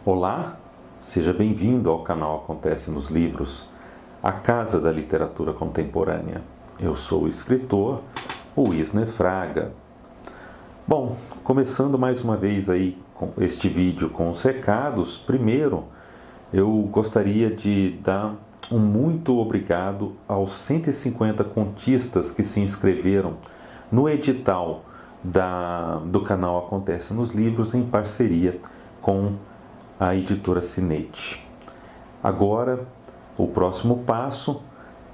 Olá, seja bem-vindo ao canal Acontece nos Livros, a casa da literatura contemporânea. Eu sou o escritor Wisner Fraga. Bom, começando mais uma vez aí com este vídeo com os recados, primeiro eu gostaria de dar um muito obrigado aos 150 contistas que se inscreveram no edital do canal Acontece nos Livros em parceria com a editora Sinete. Agora, o próximo passo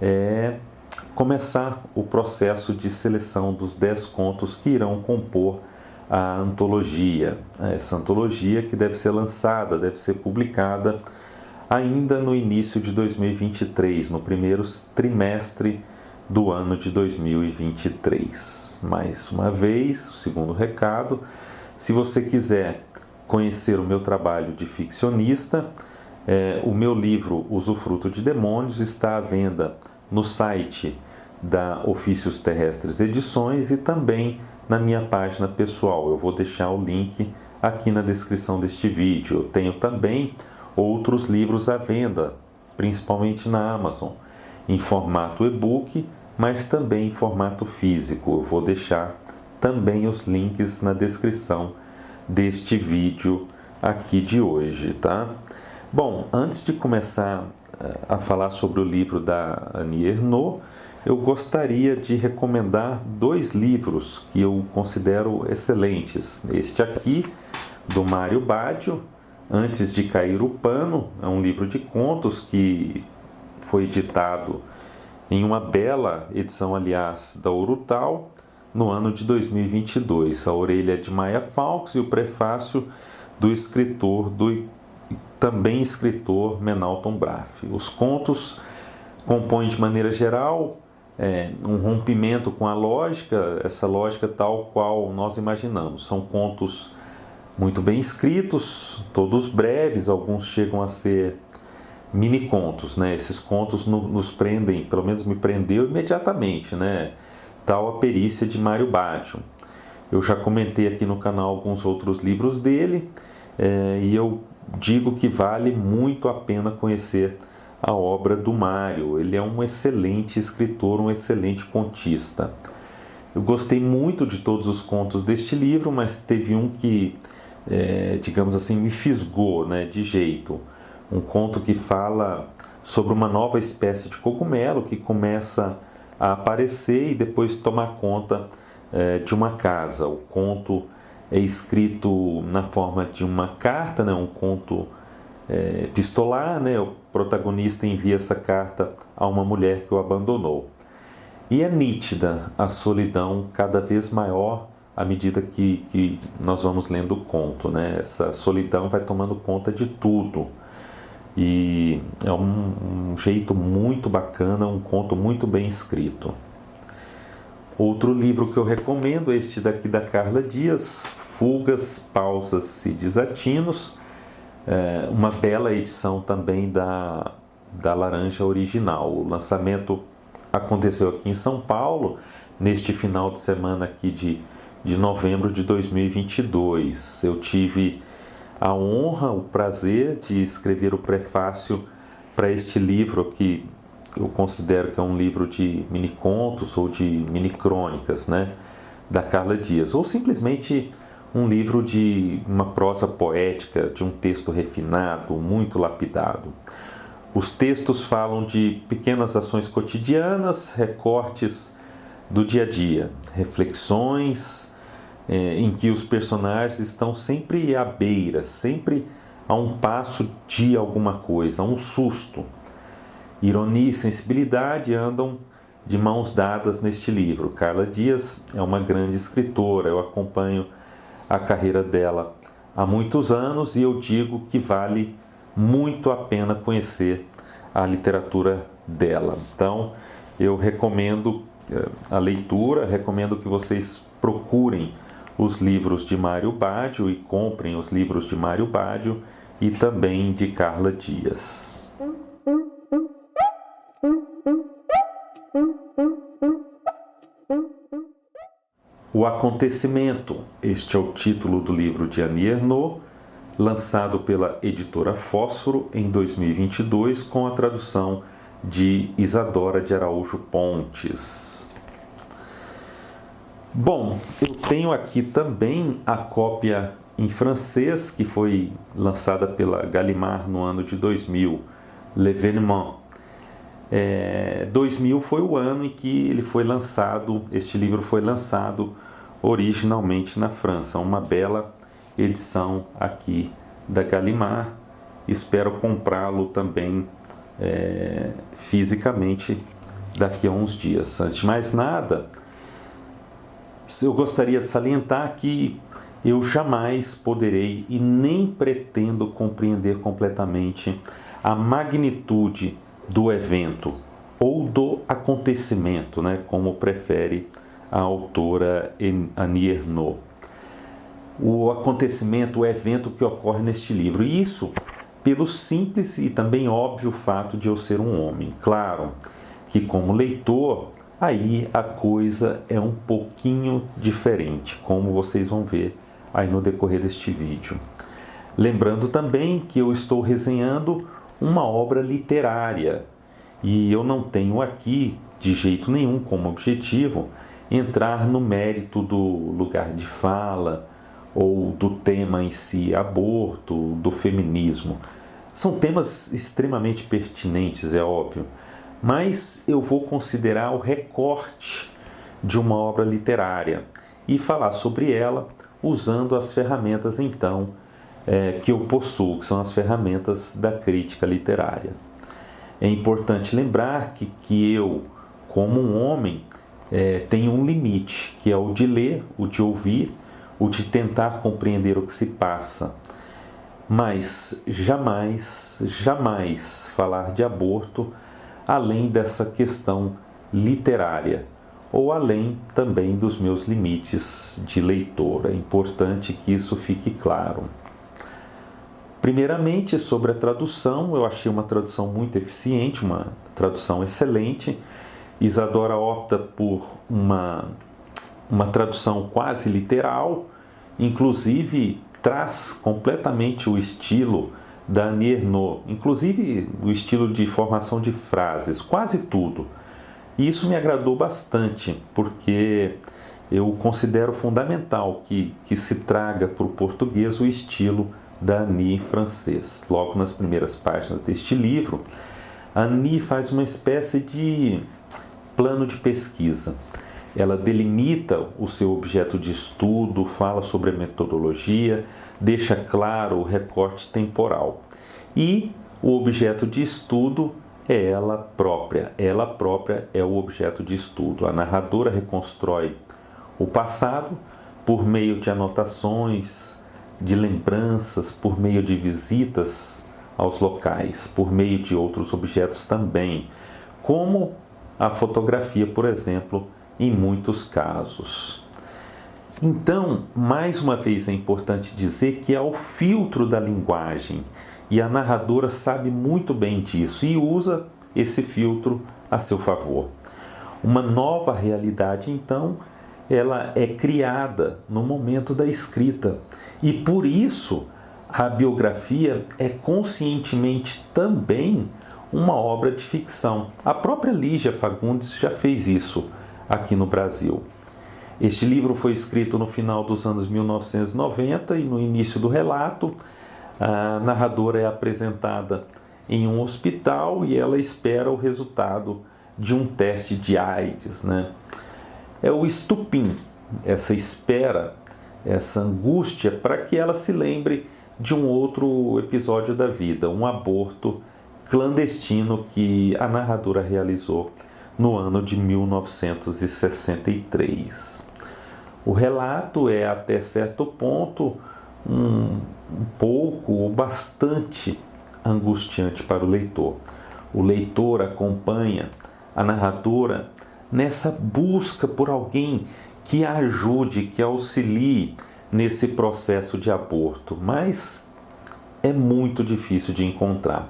é começar o processo de seleção dos 10 contos que irão compor a antologia. Essa antologia que deve ser lançada, deve ser publicada ainda no início de 2023, no primeiro trimestre do ano de 2023. Mais uma vez, o segundo recado, se você quiser conhecer o meu trabalho de ficcionista, o meu livro Usufruto de Demônios está à venda no site da Ofícios Terrestres Edições e também na minha página pessoal. Eu vou deixar o link aqui na descrição deste vídeo. Eu tenho também outros livros à venda, principalmente na Amazon, em formato e-book, mas também em formato físico. Eu vou deixar também os links na descrição deste vídeo aqui de hoje, tá? Bom, antes de começar a falar sobre o livro da Annie Ernaux, eu gostaria de recomendar 2 livros que eu considero excelentes. Este aqui, do Mário Baggio, Antes de Cair o Pano, é um livro de contos que foi editado em uma bela edição, aliás, da Urutau, no ano de 2022. A orelha é de Maia Fawkes e o prefácio do também escritor Menalton Braff. Os contos compõem de maneira geral um rompimento com a lógica, essa lógica tal qual nós imaginamos. São contos muito bem escritos, todos breves, alguns chegam a ser mini contos, né? Esses contos nos prendem, pelo menos me prendeu imediatamente, né? Tal a perícia de Mário Baggio. Eu já comentei aqui no canal alguns outros livros dele e eu digo que vale muito a pena conhecer a obra do Mário. Ele é um excelente escritor, um excelente contista. Eu gostei muito de todos os contos deste livro, mas teve um que, digamos assim, me fisgou, né, de jeito. Um conto que fala sobre uma nova espécie de cogumelo que começa a aparecer e depois tomar conta de uma casa. O conto é escrito na forma de uma carta, né, um conto epistolar, né? O protagonista envia essa carta a uma mulher que o abandonou. E é nítida a solidão cada vez maior à medida que nós vamos lendo o conto, né? Essa solidão vai tomando conta de tudo. E é um jeito muito bacana, um conto muito bem escrito. Outro livro que eu recomendo é este daqui da Carla Dias, Fugas, Pausas e Desatinos, uma bela edição também da Laranja Original. O lançamento aconteceu aqui em São Paulo, neste final de semana aqui de novembro de 2022. Eu tive a honra, o prazer de escrever o prefácio para este livro que eu considero que é um livro de mini contos ou de mini crônicas, né, da Carla Dias, ou simplesmente um livro de uma prosa poética, de um texto refinado, muito lapidado. Os textos falam de pequenas ações cotidianas, recortes do dia a dia, reflexões em que os personagens estão sempre à beira, sempre a um passo de alguma coisa, a um susto. Ironia e sensibilidade andam de mãos dadas neste livro. Carla Dias é uma grande escritora, eu acompanho a carreira dela há muitos anos e eu digo que vale muito a pena conhecer a literatura dela. Então, eu recomendo a leitura, recomendo que vocês procurem os livros de Mário Baggio e comprem os livros de Mário Baggio e também de Carla Dias. O Acontecimento, este é o título do livro de Annie Ernaux, lançado pela editora Fósforo em 2022, com a tradução de Isadora de Araújo Pontes. Bom, eu tenho aqui também a cópia em francês, que foi lançada pela Gallimard no ano de 2000, L'Événement. 2000 foi o ano em que ele foi lançado, este livro foi lançado originalmente na França. Uma bela edição aqui da Gallimard. Espero comprá-lo também fisicamente daqui a uns dias. Antes de mais nada, eu gostaria de salientar que eu jamais poderei e nem pretendo compreender completamente a magnitude do evento ou do acontecimento, né, como prefere a autora Annie Ernaux. O acontecimento, o evento que ocorre neste livro. E isso pelo simples e também óbvio fato de eu ser um homem. Claro que como leitor, aí a coisa é um pouquinho diferente, como vocês vão ver aí no decorrer deste vídeo. Lembrando também que eu estou resenhando uma obra literária e eu não tenho aqui, de jeito nenhum, como objetivo, entrar no mérito do lugar de fala ou do tema em si, aborto, do feminismo. São temas extremamente pertinentes, é óbvio, mas eu vou considerar o recorte de uma obra literária e falar sobre ela usando as ferramentas, então, que eu possuo, que são as ferramentas da crítica literária. É importante lembrar que eu, como um homem, tenho um limite, que é o de ler, o de ouvir, o de tentar compreender o que se passa, mas jamais, jamais falar de aborto além dessa questão literária, ou além também dos meus limites de leitor. É importante que isso fique claro. Primeiramente, sobre a tradução, eu achei uma tradução muito eficiente, uma tradução excelente. Isadora opta por uma tradução quase literal, inclusive traz completamente o estilo da Annie Ernaux, inclusive o estilo de formação de frases, quase tudo. E isso me agradou bastante, porque eu considero fundamental que se traga para o português o estilo da Annie em francês. Logo nas primeiras páginas deste livro, a Annie faz uma espécie de plano de pesquisa. Ela delimita o seu objeto de estudo, fala sobre a metodologia, deixa claro o recorte temporal. E o objeto de estudo é ela própria. Ela própria é o objeto de estudo. A narradora reconstrói o passado por meio de anotações, de lembranças, por meio de visitas aos locais, por meio de outros objetos também, como a fotografia, por exemplo, em muitos casos. Então, mais uma vez é importante dizer que é o filtro da linguagem, e a narradora sabe muito bem disso e usa esse filtro a seu favor. Uma nova realidade, então, ela é criada no momento da escrita, e por isso a biografia é conscientemente também uma obra de ficção. A própria Lígia Fagundes já fez isso aqui no Brasil. Este livro foi escrito no final dos anos 1990 e no início do relato, a narradora é apresentada em um hospital e ela espera o resultado de um teste de AIDS, né? É o estupim, essa espera, essa angústia, para que ela se lembre de um outro episódio da vida, um aborto clandestino que a narradora realizou no ano de 1963. O relato é, até certo ponto, um pouco ou bastante angustiante para o leitor. O leitor acompanha a narradora nessa busca por alguém que a ajude, que a auxilie nesse processo de aborto, mas é muito difícil de encontrar.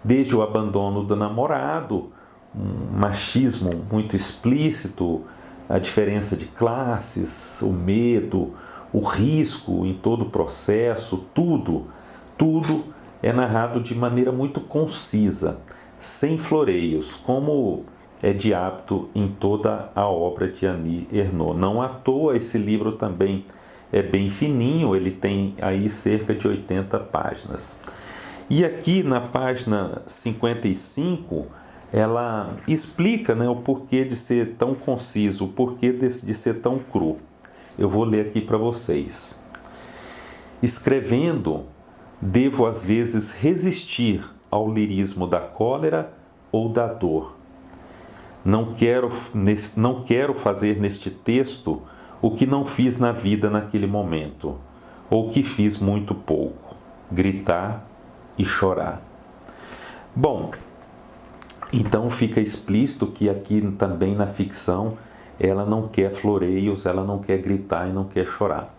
Desde o abandono do namorado, um machismo muito explícito, a diferença de classes, o medo, o risco em todo o processo, tudo é narrado de maneira muito concisa, sem floreios, como é de hábito em toda a obra de Annie Ernaux. Não à toa esse livro também é bem fininho, ele tem aí cerca de 80 páginas. E aqui na página 55, ela explica, né, o porquê de ser tão conciso, o porquê de ser tão cru. Eu vou ler aqui para vocês. Escrevendo, devo às vezes resistir ao lirismo da cólera ou da dor. Não quero fazer neste texto o que não fiz na vida naquele momento, ou que fiz muito pouco, gritar e chorar. Bom, então fica explícito que aqui também na ficção ela não quer floreios, ela não quer gritar e não quer chorar.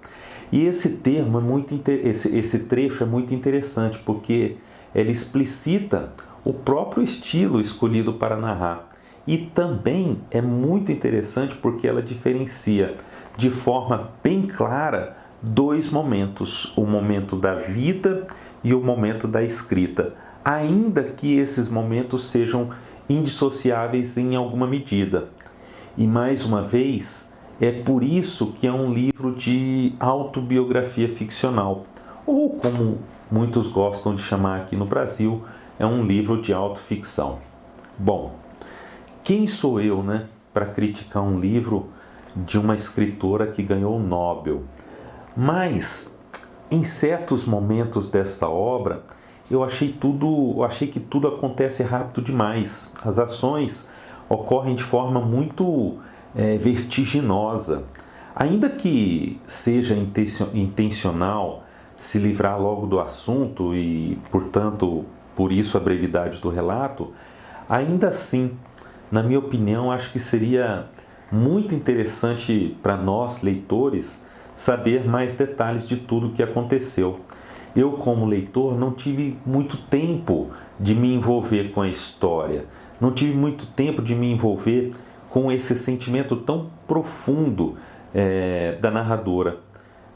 E esse termo é muito esse trecho é muito interessante porque ela explicita o próprio estilo escolhido para narrar. E também é muito interessante porque ela diferencia de forma bem clara dois momentos, o momento da vida e o momento da escrita, ainda que esses momentos sejam indissociáveis em alguma medida. E mais uma vez, é por isso que é um livro de autobiografia ficcional, ou como muitos gostam de chamar aqui no Brasil, é um livro de autoficção. Bom, quem sou eu, né, para criticar um livro de uma escritora que ganhou o Nobel? Mas, em certos momentos desta obra, eu achei que tudo acontece rápido demais. As ações ocorrem de forma muito vertiginosa. Ainda que seja intencional se livrar logo do assunto e, portanto, por isso a brevidade do relato, ainda assim, na minha opinião, acho que seria muito interessante para nós, leitores, saber mais detalhes de tudo o que aconteceu. Eu, como leitor, não tive muito tempo de me envolver com a história, não tive muito tempo de me envolver com esse sentimento tão profundo da narradora,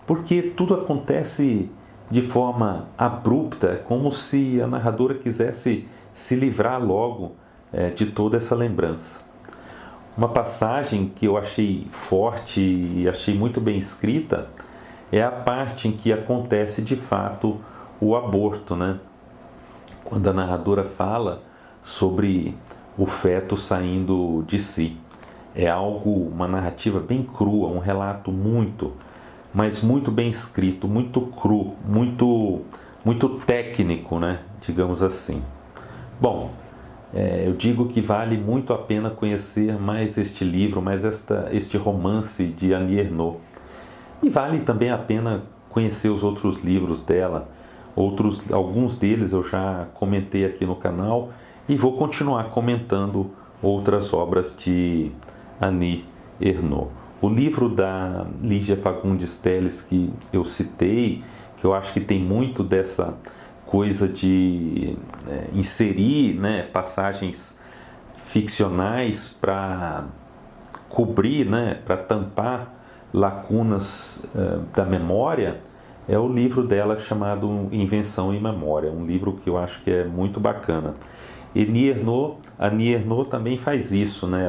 porque tudo acontece de forma abrupta, como se a narradora quisesse se livrar logo de toda essa lembrança. Uma passagem que eu achei forte e achei muito bem escrita é a parte em que acontece de fato o aborto, né? Quando a narradora fala sobre o feto saindo de si. É uma narrativa bem crua, um relato mas muito bem escrito, muito cru, muito técnico, né? Digamos assim. Bom, eu digo que vale muito a pena conhecer mais este livro, mais este romance de Annie Ernaux. E vale também a pena conhecer os outros livros dela. Alguns deles eu já comentei aqui no canal e vou continuar comentando outras obras de Annie Ernaux. O livro da Lígia Fagundes Telles que eu citei, que eu acho que tem muito dessa coisa de inserir, né, passagens ficcionais para cobrir, né, para tampar lacunas da memória, é o livro dela chamado Invenção e Memória, um livro que eu acho que é muito bacana. E Annie Ernaux também faz isso, né?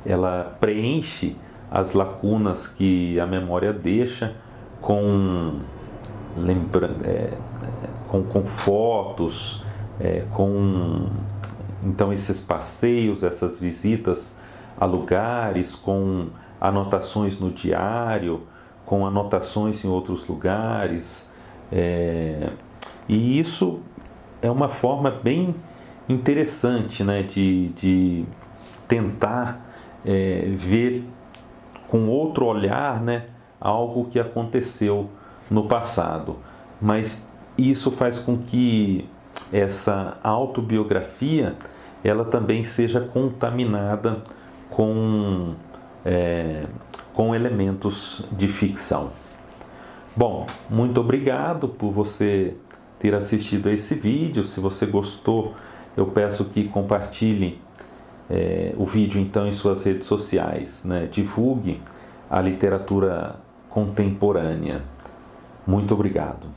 Ela preenche as lacunas que a memória deixa com fotos, então esses passeios, essas visitas a lugares, com anotações no diário, com anotações em outros lugares, e isso é uma forma bem interessante, né, de tentar ver com outro olhar, né, algo que aconteceu no passado. Mas isso faz com que essa autobiografia ela também seja contaminada com elementos de ficção. Bom, muito obrigado por você ter assistido a esse vídeo. Se você gostou, eu peço que compartilhe o vídeo então em suas redes sociais, né? Divulgue a literatura contemporânea. Muito obrigado.